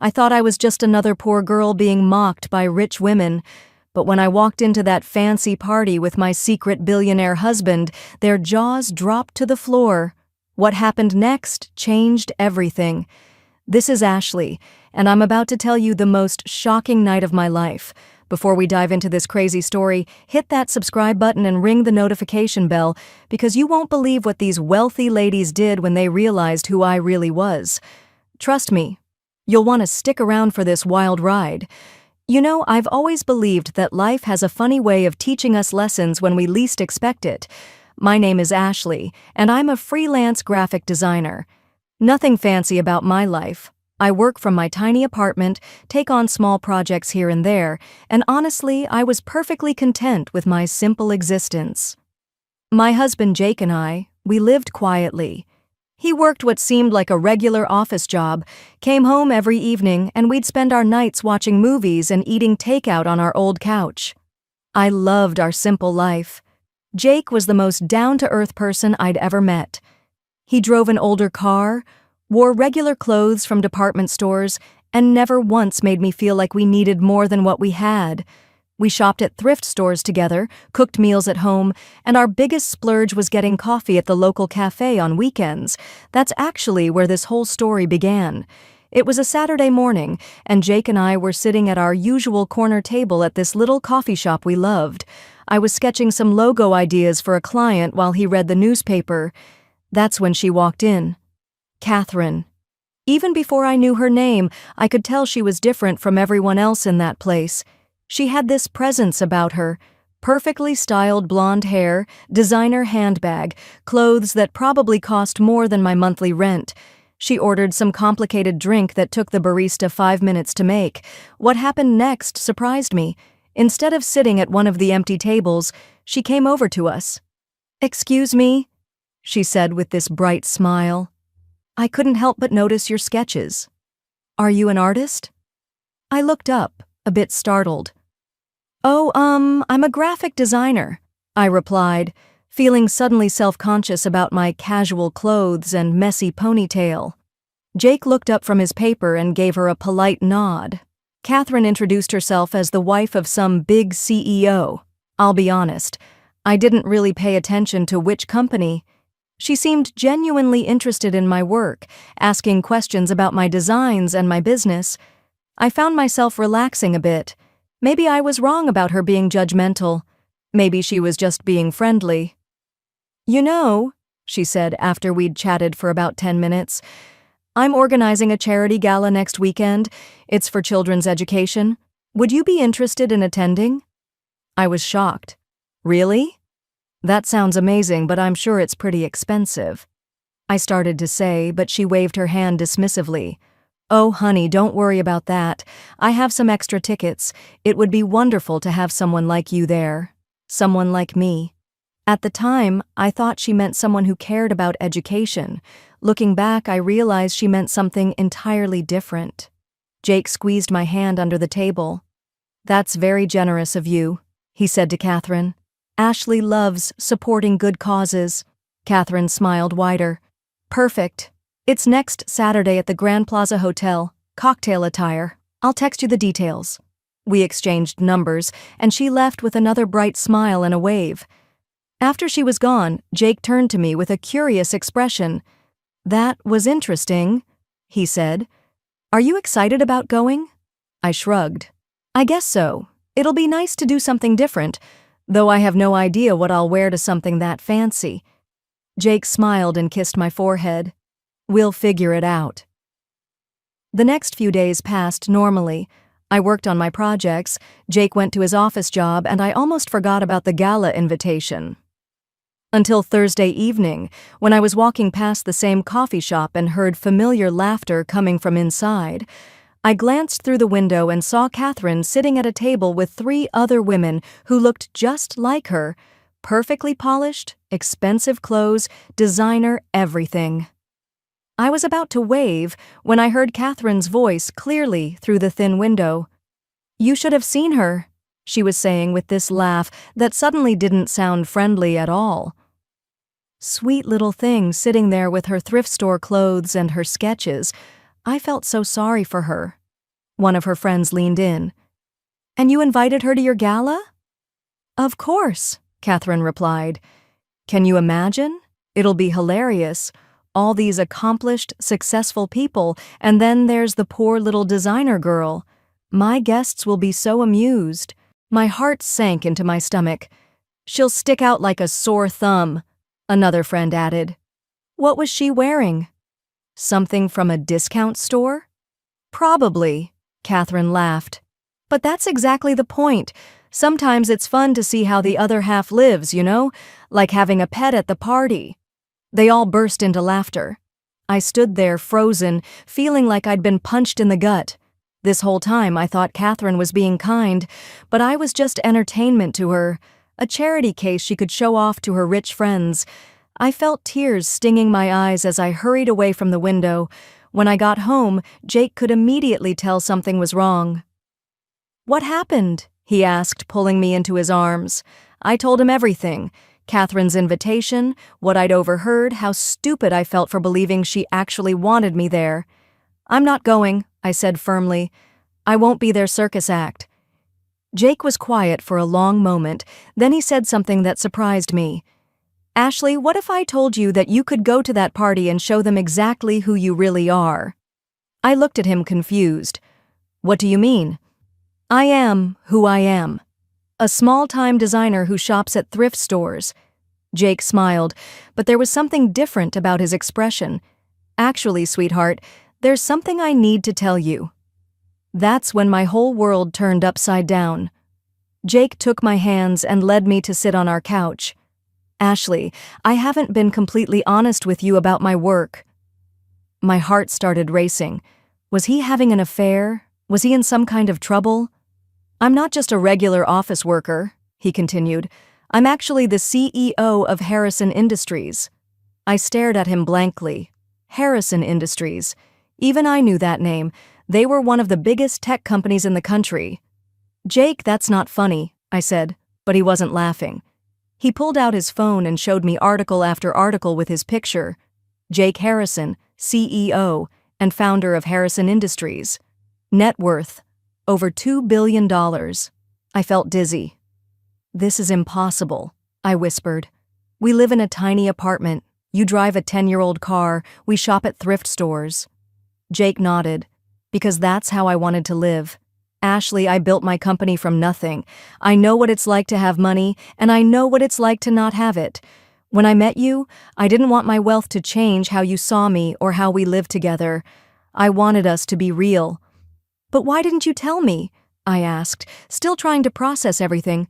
I thought I was just another poor girl being mocked by rich women, but when I walked into that fancy party with my secret billionaire husband, their jaws dropped to the floor. What happened next changed everything. This is Ashley, and I'm about to tell you the most shocking night of my life. Before we dive into this crazy story, hit that subscribe button and ring the notification bell, because you won't believe what these wealthy ladies did when they realized who I really was. Trust me, you'll want to stick around for this wild ride. You know, I've always believed that life has a funny way of teaching us lessons when we least expect it. My name is Ashley, and I'm a freelance graphic designer. Nothing fancy about my life. I work from my tiny apartment, take on small projects here and there, and honestly, I was perfectly content with my simple existence. My husband Jake and we lived quietly. He worked what seemed like a regular office job, came home every evening, and we'd spend our nights watching movies and eating takeout on our old couch. I loved our simple life. Jake was the most down-to-earth person I'd ever met. He drove an older car, wore regular clothes from department stores, and never once made me feel like we needed more than what we had. We shopped at thrift stores together, cooked meals at home, and our biggest splurge was getting coffee at the local cafe on weekends. That's actually where this whole story began. It was a Saturday morning, and Jake and I were sitting at our usual corner table at this little coffee shop we loved. I was sketching some logo ideas for a client while he read the newspaper. That's when she walked in. Catherine. Even before I knew her name, I could tell she was different from everyone else in that place. She had this presence about her, perfectly styled blonde hair, designer handbag, clothes that probably cost more than my monthly rent. She ordered some complicated drink that took the barista 5 minutes to make. What happened next surprised me. Instead of sitting at one of the empty tables, she came over to us. "Excuse me," she said with this bright smile. "I couldn't help but notice your sketches. Are you an artist?" I looked up, a bit startled. "Oh, I'm a graphic designer," I replied, feeling suddenly self-conscious about my casual clothes and messy ponytail. Jake looked up from his paper and gave her a polite nod. Catherine introduced herself as the wife of some big CEO. I'll be honest, I didn't really pay attention to which company. She seemed genuinely interested in my work, asking questions about my designs and my business. I found myself relaxing a bit. Maybe I was wrong about her being judgmental. Maybe she was just being friendly. "You know," she said after we'd chatted for about 10 minutes, "I'm organizing a charity gala next weekend. It's for children's education. Would you be interested in attending?" I was shocked. "Really? That sounds amazing, but I'm sure it's pretty expensive," I started to say, but she waved her hand dismissively. "Oh, honey, don't worry about that. I have some extra tickets. It would be wonderful to have someone like you there. Someone like me." At the time, I thought she meant someone who cared about education. Looking back, I realized she meant something entirely different. Jake squeezed my hand under the table. "That's very generous of you," he said to Catherine. "Ashley loves supporting good causes." Catherine smiled wider. "Perfect. It's next Saturday at the Grand Plaza Hotel, cocktail attire. I'll text you the details." We exchanged numbers, and she left with another bright smile and a wave. After she was gone, Jake turned to me with a curious expression. "That was interesting," he said. "Are you excited about going?" I shrugged. "I guess so. It'll be nice to do something different, though I have no idea what I'll wear to something that fancy." Jake smiled and kissed my forehead. "We'll figure it out." The next few days passed normally. I worked on my projects, Jake went to his office job, and I almost forgot about the gala invitation. Until Thursday evening, when I was walking past the same coffee shop and heard familiar laughter coming from inside. I glanced through the window and saw Catherine sitting at a table with 3 other women who looked just like her. Perfectly polished, expensive clothes, designer everything. I was about to wave when I heard Catherine's voice clearly through the thin window. "You should have seen her," she was saying with this laugh that suddenly didn't sound friendly at all. Sweet little thing sitting there with her thrift store clothes and her sketches. I felt so sorry for her. One of her friends leaned in. And you invited her to your gala? Of course, Catherine replied. Can you imagine? It'll be hilarious. All these accomplished, successful people, and then there's the poor little designer girl. My guests will be so amused. My heart sank into my stomach. She'll stick out like a sore thumb, another friend added. What was she wearing? Something from a discount store? Probably, Catherine laughed. But that's exactly the point. Sometimes it's fun to see how the other half lives, like having a pet at the party. They all burst into laughter. I stood there frozen, feeling like I'd been punched in the gut. This whole time I thought Catherine was being kind, but I was just entertainment to her, a charity case she could show off to her rich friends. I felt tears stinging my eyes as I hurried away from the window. When I got home, Jake could immediately tell something was wrong. What happened? He asked, pulling me into his arms. I told him everything. Catherine's invitation, what I'd overheard, how stupid I felt for believing she actually wanted me there. I'm not going, I said firmly. I won't be their circus act. Jake was quiet for a long moment, then he said something that surprised me. Ashley, what if I told you that you could go to that party and show them exactly who you really are? I looked at him confused. What do you mean? I am who I am. A small-time designer who shops at thrift stores. Jake smiled, but there was something different about his expression. Actually, sweetheart, there's something I need to tell you. That's when my whole world turned upside down. Jake took my hands and led me to sit on our couch. Ashley, I haven't been completely honest with you about my work. My heart started racing. Was he having an affair? Was he in some kind of trouble? I'm not just a regular office worker, he continued. I'm actually the CEO of Harrison Industries. I stared at him blankly. Harrison Industries. Even I knew that name. They were one of the biggest tech companies in the country. Jake, that's not funny, I said, but he wasn't laughing. He pulled out his phone and showed me article after article with his picture. Jake Harrison, CEO and founder of Harrison Industries. Net worth, over $2 billion. I felt dizzy. This is impossible, I whispered. We live in a tiny apartment. You drive a 10-year-old car. We shop at thrift stores. Jake nodded. Because that's how I wanted to live. Ashley, I built my company from nothing. I know what it's like to have money, and I know what it's like to not have it. When I met you, I didn't want my wealth to change how you saw me or how we lived together. I wanted us to be real. But why didn't you tell me? I asked, still trying to process everything.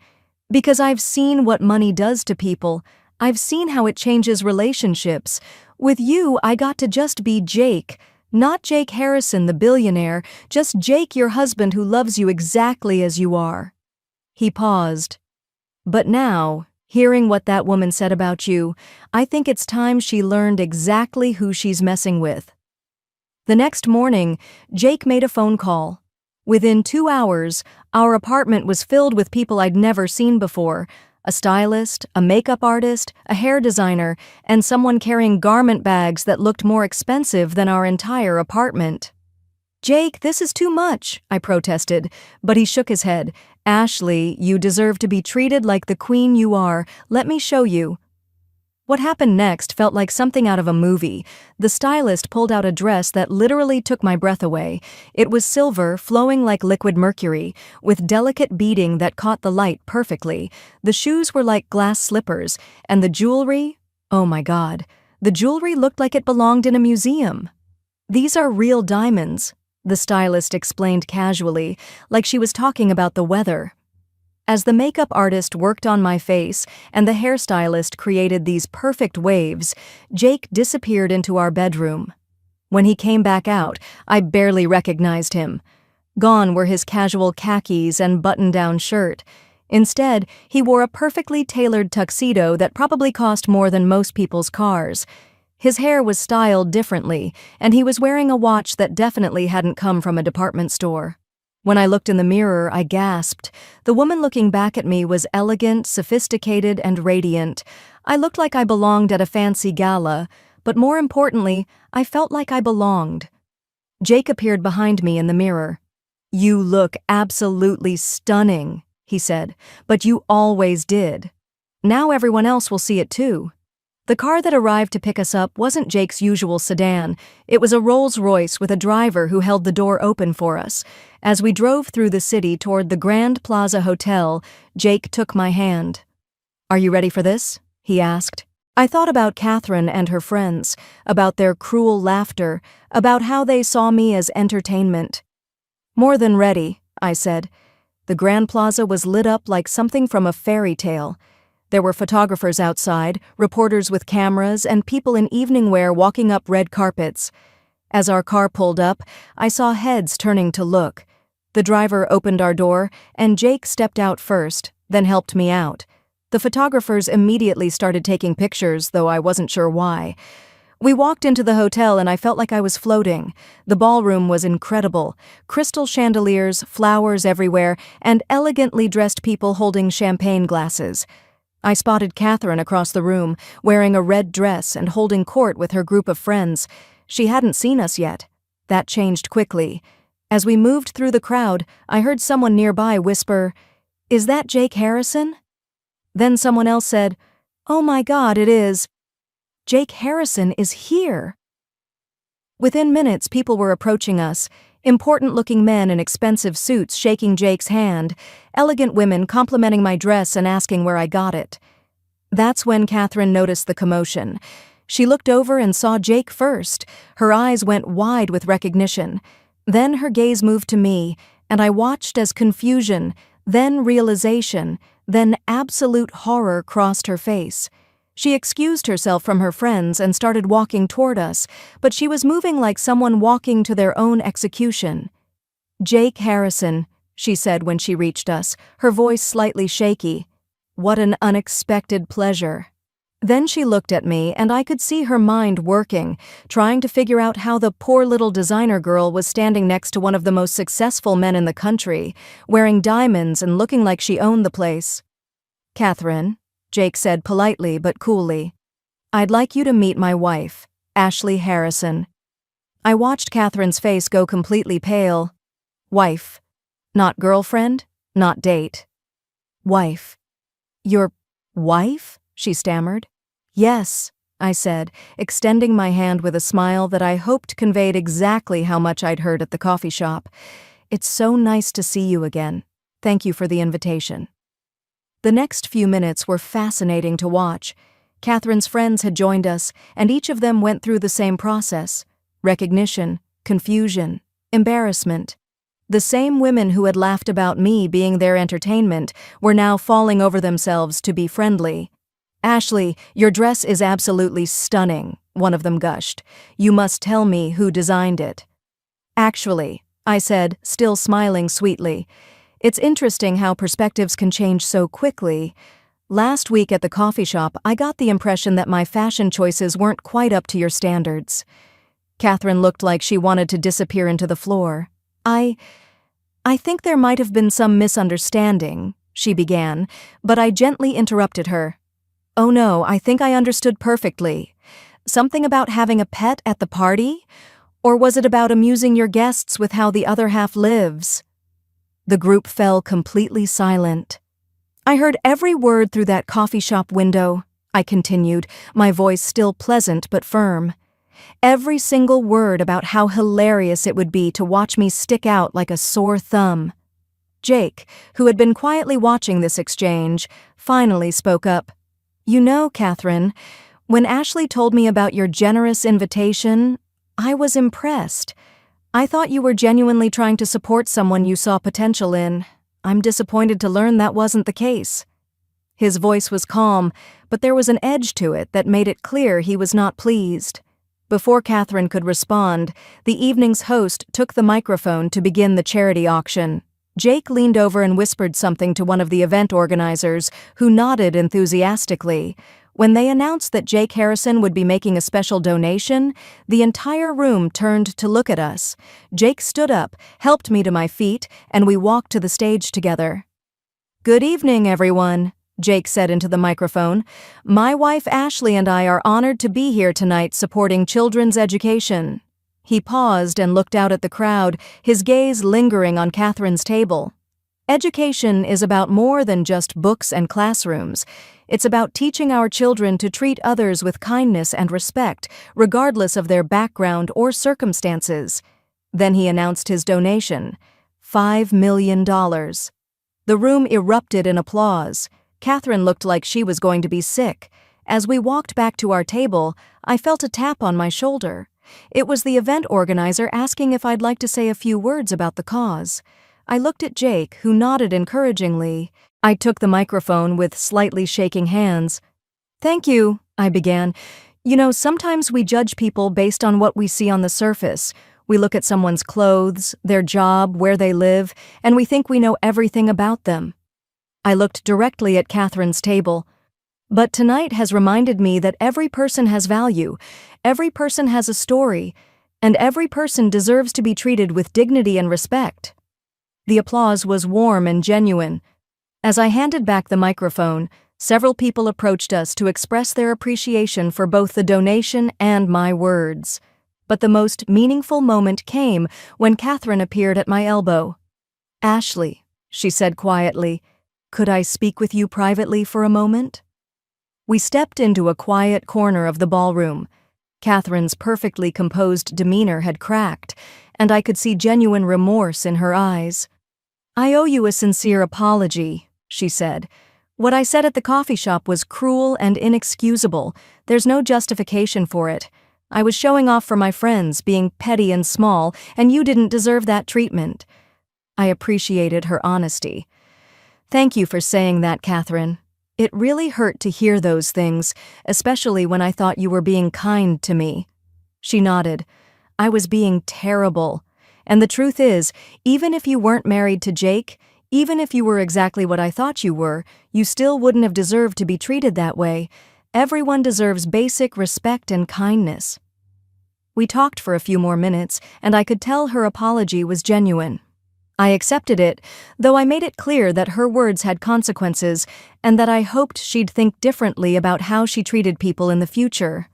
Because I've seen what money does to people. I've seen how it changes relationships. With you, I got to just be Jake. Not Jake Harrison, the billionaire, just Jake, your husband who loves you exactly as you are. He paused. But now, hearing what that woman said about you, I think it's time she learned exactly who she's messing with. The next morning, Jake made a phone call. Within 2 hours, our apartment was filled with people I'd never seen before. A stylist, a makeup artist, a hair designer, and someone carrying garment bags that looked more expensive than our entire apartment. Jake, this is too much, I protested, but he shook his head. Ashley, you deserve to be treated like the queen you are. Let me show you. What happened next felt like something out of a movie. The stylist pulled out a dress that literally took my breath away. It was silver, flowing like liquid mercury, with delicate beading that caught the light perfectly. The shoes were like glass slippers, and the jewelry, oh my God, the jewelry looked like it belonged in a museum. These are real diamonds, the stylist explained casually, like she was talking about the weather. As the makeup artist worked on my face and the hairstylist created these perfect waves, Jake disappeared into our bedroom. When he came back out, I barely recognized him. Gone were his casual khakis and button-down shirt. Instead, he wore a perfectly tailored tuxedo that probably cost more than most people's cars. His hair was styled differently, and he was wearing a watch that definitely hadn't come from a department store. When I looked in the mirror, I gasped. The woman looking back at me was elegant, sophisticated, and radiant. I looked like I belonged at a fancy gala, but more importantly, I felt like I belonged. Jake appeared behind me in the mirror. "You look absolutely stunning," he said, "but you always did. Now everyone else will see it too." The car that arrived to pick us up wasn't Jake's usual sedan. It was a Rolls-Royce with a driver who held the door open for us. As we drove through the city toward the Grand Plaza Hotel, Jake took my hand. "Are you ready for this?" he asked. I thought about Catherine and her friends, about their cruel laughter, about how they saw me as entertainment. "More than ready," I said. The Grand Plaza was lit up like something from a fairy tale. There were photographers outside, reporters with cameras, and people in evening wear walking up red carpets. As our car pulled up, I saw heads turning to look. The driver opened our door, and Jake stepped out first, then helped me out. The photographers immediately started taking pictures, though I wasn't sure why. We walked into the hotel and I felt like I was floating. The ballroom was incredible. Crystal chandeliers, flowers everywhere, and elegantly dressed people holding champagne glasses. I spotted Catherine across the room, wearing a red dress and holding court with her group of friends. She hadn't seen us yet. That changed quickly. As we moved through the crowd, I heard someone nearby whisper, "Is that Jake Harrison?" Then someone else said, "Oh my God, it is. Jake Harrison is here." Within minutes, people were approaching us, important-looking men in expensive suits shaking Jake's hand, elegant women complimenting my dress and asking where I got it. That's when Catherine noticed the commotion. She looked over and saw Jake first. Her eyes went wide with recognition. Then her gaze moved to me, and I watched as confusion, then realization, then absolute horror crossed her face. She excused herself from her friends and started walking toward us, but she was moving like someone walking to their own execution. "Jake Harrison," she said when she reached us, her voice slightly shaky. "What an unexpected pleasure." Then she looked at me, and I could see her mind working, trying to figure out how the poor little designer girl was standing next to one of the most successful men in the country, wearing diamonds and looking like she owned the place. "Catherine," Jake said politely but coolly, "I'd like you to meet my wife, Ashley Harrison." I watched Catherine's face go completely pale. Wife. Not girlfriend, not date. Wife. "Your wife?" she stammered. "Yes," I said, extending my hand with a smile that I hoped conveyed exactly how much I'd heard at the coffee shop. "It's so nice to see you again. Thank you for the invitation." The next few minutes were fascinating to watch. Catherine's friends had joined us, and each of them went through the same process: recognition, confusion, embarrassment. The same women who had laughed about me being their entertainment were now falling over themselves to be friendly. "Ashley, your dress is absolutely stunning," one of them gushed. "You must tell me who designed it." "Actually," I said, still smiling sweetly, "it's interesting how perspectives can change so quickly. Last week at the coffee shop, I got the impression that my fashion choices weren't quite up to your standards." Catherine looked like she wanted to disappear into the floor. I think there might have been some misunderstanding," she began, but I gently interrupted her. "Oh no, I think I understood perfectly. Something about having a pet at the party? Or was it about amusing your guests with how the other half lives?" The group fell completely silent. "I heard every word through that coffee shop window," I continued, my voice still pleasant but firm. "Every single word about how hilarious it would be to watch me stick out like a sore thumb." Jake, who had been quietly watching this exchange, finally spoke up. "You know, Catherine, when Ashley told me about your generous invitation, I was impressed. I thought you were genuinely trying to support someone you saw potential in. I'm disappointed to learn that wasn't the case." His voice was calm, but there was an edge to it that made it clear he was not pleased. Before Catherine could respond, the evening's host took the microphone to begin the charity auction. Jake leaned over and whispered something to one of the event organizers, who nodded enthusiastically. When they announced that Jake Harrison would be making a special donation, the entire room turned to look at us. Jake stood up, helped me to my feet, and we walked to the stage together. "Good evening, everyone," Jake said into the microphone. "My wife Ashley and I are honored to be here tonight supporting children's education." He paused and looked out at the crowd, his gaze lingering on Catherine's table. Education is about more than just books and classrooms. It's about teaching our children to treat others with kindness and respect, regardless of their background or circumstances. Then he announced his donation, $5 million. The room erupted in applause. Catherine looked like she was going to be sick. As we walked back to our table, I felt a tap on my shoulder. It was the event organizer asking if I'd like to say a few words about the cause. I looked at Jake, who nodded encouragingly. I took the microphone with slightly shaking hands. "Thank you," I began. "You know, sometimes we judge people based on what we see on the surface. We look at someone's clothes, their job, where they live, and we think we know everything about them." I looked directly at Catherine's table. "But tonight has reminded me that every person has value, every person has a story, and every person deserves to be treated with dignity and respect." The applause was warm and genuine. As I handed back the microphone, several people approached us to express their appreciation for both the donation and my words. But the most meaningful moment came when Catherine appeared at my elbow. "Ashley," she said quietly, "could I speak with you privately for a moment?" We stepped into a quiet corner of the ballroom. Catherine's perfectly composed demeanor had cracked, and I could see genuine remorse in her eyes. "I owe you a sincere apology," she said. "What I said at the coffee shop was cruel and inexcusable. There's no justification for it. I was showing off for my friends, being petty and small, and you didn't deserve that treatment." I appreciated her honesty. "Thank you for saying that, Catherine. It really hurt to hear those things, especially when I thought you were being kind to me." She nodded. "I was being terrible. And the truth is, even if you weren't married to Jake, even if you were exactly what I thought you were, you still wouldn't have deserved to be treated that way. Everyone deserves basic respect and kindness." We talked for a few more minutes, and I could tell her apology was genuine. I accepted it, though I made it clear that her words had consequences and that I hoped she'd think differently about how she treated people in the future.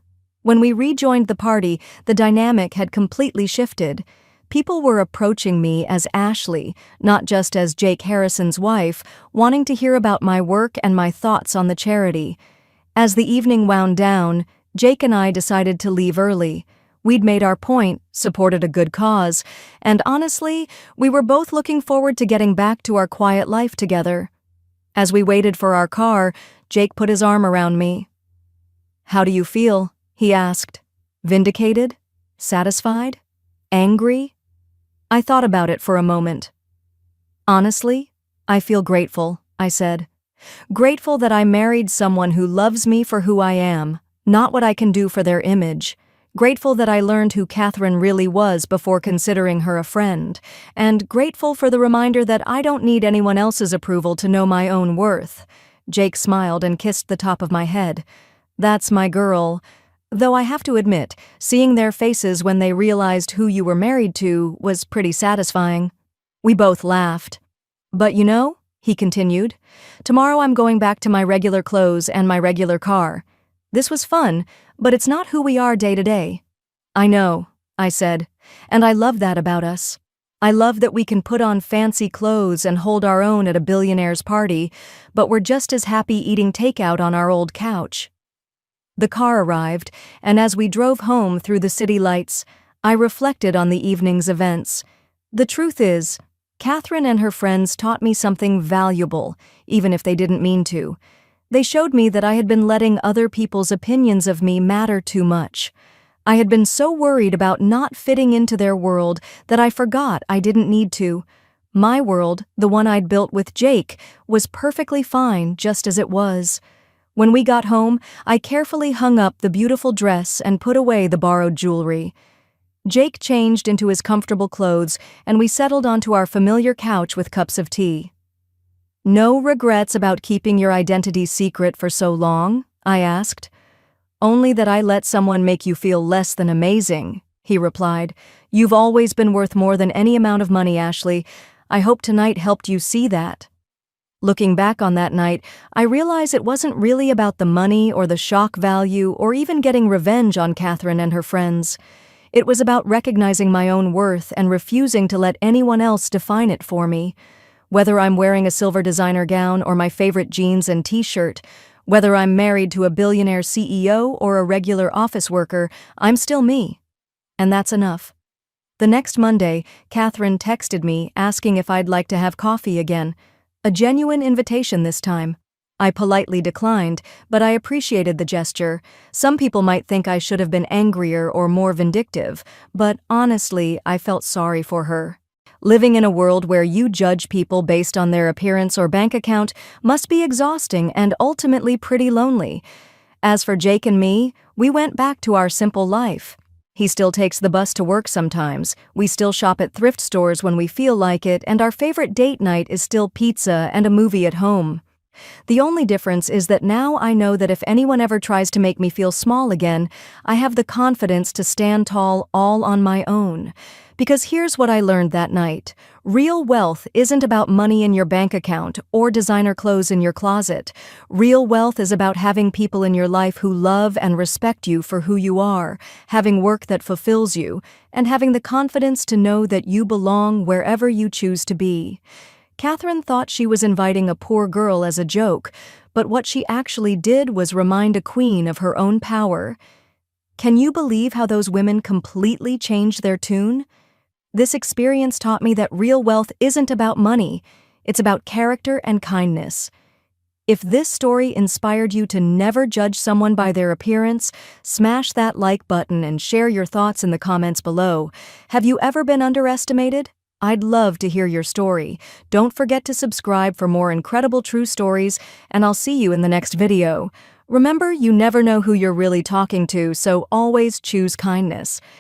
When we rejoined the party, the dynamic had completely shifted. People were approaching me as Ashley, not just as Jake Harrison's wife, wanting to hear about my work and my thoughts on the charity. As the evening wound down, Jake and I decided to leave early. We'd made our point, supported a good cause, and honestly, we were both looking forward to getting back to our quiet life together. As we waited for our car, Jake put his arm around me. "How do you feel?" he asked. "Vindicated? Satisfied? Angry?" I thought about it for a moment. "Honestly, I feel grateful," I said. "Grateful that I married someone who loves me for who I am, not what I can do for their image. Grateful that I learned who Catherine really was before considering her a friend, and grateful for the reminder that I don't need anyone else's approval to know my own worth." Jake smiled and kissed the top of my head. "That's my girl. Though I have to admit, seeing their faces when they realized who you were married to was pretty satisfying." We both laughed. "But you know," he continued, "tomorrow I'm going back to my regular clothes and my regular car. This was fun, but it's not who we are day to day." "I know," I said, "and I love that about us. I love that we can put on fancy clothes and hold our own at a billionaire's party, but we're just as happy eating takeout on our old couch." The car arrived, and as we drove home through the city lights, I reflected on the evening's events. The truth is, Catherine and her friends taught me something valuable, even if they didn't mean to. They showed me that I had been letting other people's opinions of me matter too much. I had been so worried about not fitting into their world that I forgot I didn't need to. My world, the one I'd built with Jake, was perfectly fine just as it was. When we got home, I carefully hung up the beautiful dress and put away the borrowed jewelry. Jake changed into his comfortable clothes, and we settled onto our familiar couch with cups of tea. "No regrets about keeping your identity secret for so long?" I asked. "Only that I let someone make you feel less than amazing," he replied. "You've always been worth more than any amount of money, Ashley. I hope tonight helped you see that." Looking back on that night, I realize it wasn't really about the money or the shock value or even getting revenge on Catherine and her friends. It was about recognizing my own worth and refusing to let anyone else define it for me. Whether I'm wearing a silver designer gown or my favorite jeans and t-shirt, whether I'm married to a billionaire CEO or a regular office worker, I'm still me. And that's enough. The next Monday, Catherine texted me asking if I'd like to have coffee again. A genuine invitation this time. I politely declined, but I appreciated the gesture. Some people might think I should have been angrier or more vindictive, but honestly, I felt sorry for her. Living in a world where you judge people based on their appearance or bank account must be exhausting and ultimately pretty lonely. As for Jake and me, we went back to our simple life. He still takes the bus to work sometimes, we still shop at thrift stores when we feel like it, and our favorite date night is still pizza and a movie at home. The only difference is that now I know that if anyone ever tries to make me feel small again, I have the confidence to stand tall all on my own. Because here's what I learned that night. Real wealth isn't about money in your bank account or designer clothes in your closet. Real wealth is about having people in your life who love and respect you for who you are, having work that fulfills you, and having the confidence to know that you belong wherever you choose to be. Catherine thought she was inviting a poor girl as a joke, but what she actually did was remind a queen of her own power. Can you believe how those women completely changed their tune? This experience taught me that real wealth isn't about money, it's about character and kindness. If this story inspired you to never judge someone by their appearance, smash that like button and share your thoughts in the comments below. Have you ever been underestimated? I'd love to hear your story. Don't forget to subscribe for more incredible true stories, and I'll see you in the next video. Remember, you never know who you're really talking to, so always choose kindness.